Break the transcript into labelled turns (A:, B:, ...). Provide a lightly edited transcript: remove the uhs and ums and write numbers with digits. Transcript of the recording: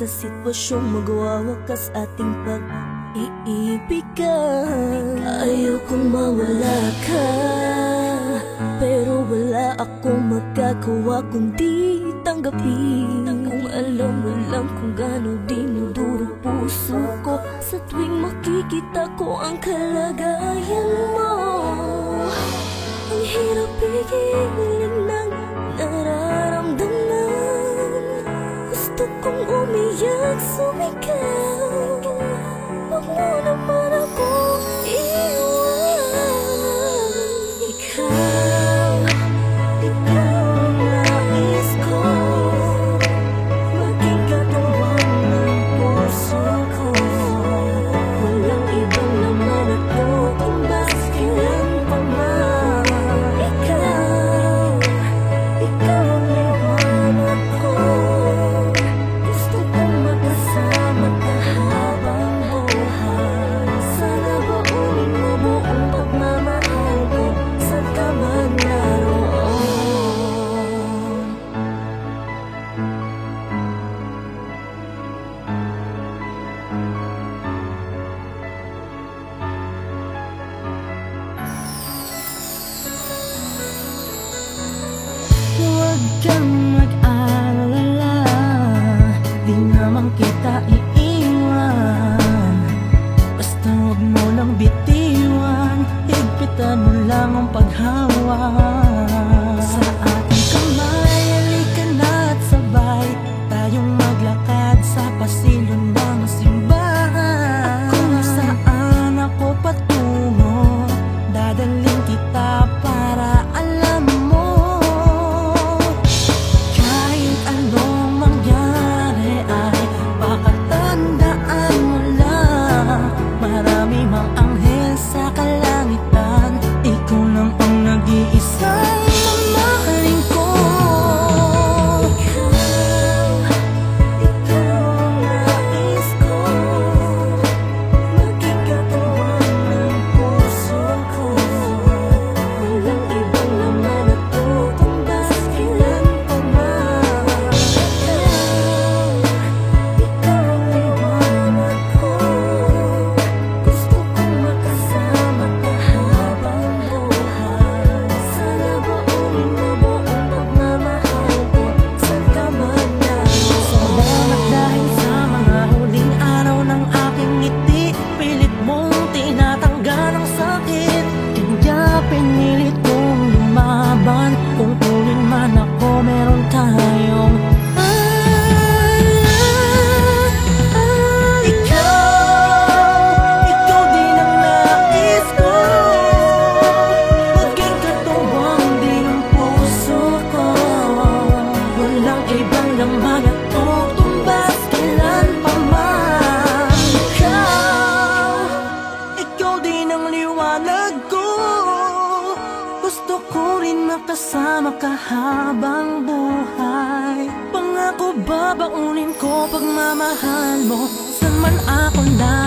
A: sa sitwasyong magwawakas ating pag-iibigan. Ayaw kong mawala ka, pero wala akong magagawa kundi tanggapin. Kung alam mo lang kung gaano dinuduro puso ko sa tuwing makikita ko ang kalagayan mo. Ang hirap pigilin ng nararamdaman. Gusto kong umiyak, sumigaw. Huwag mo naman ako iwan. Ikaw ang nais ko, maging katawan ng puso ko. Walang ibang laman at tutumbas kailan pa man. Ikaw ang liwanag ko. Gusto kong makasama ka habang buhay. Sana baunin mo buong pagmamahal ko saan ka man naroon.
B: Huwag kang mag-alala, di naman kita iiwan. Basta huwag mo lang bitiwan, higpitan mo lang ang paghawa. Sa ating kamay, halika na't sabay tayong maglakad sa pasilyo ng simbahan. Kung saan ako patungo, dadaling kita para alam mo. Kahit anong mangyari ay pakatandaan mo lang, marami mang anghel sa kalangitan, ikaw lang ang nag-iisang mamahalin ko.
A: Ikaw ang nais ko, maging katawan ng puso ko. Walang ibang laman at tutumbas kailan pa man. Ikaw ang liwanag ko. Gusto kong makasama ka habang buhay. Sana baunin mo buong pagmamahal ko saan ka man naroon.
B: Salamat dahil sa mga huling araw ng aking ngiti, pilit mong tinatanggal ang sakit. Kaya pinilit kong lumaban, kung tuloy man ako meron tayong ikaw din ang nais ko, maging katuwang din ang puso ko. Walang ibang laman at tutumbas kailan pa man. Ikaw din ang liwanag ko. Gusto ko rin makasama ka habang buhay. Pangako babaunin ko pagmamahal mo saan man ako na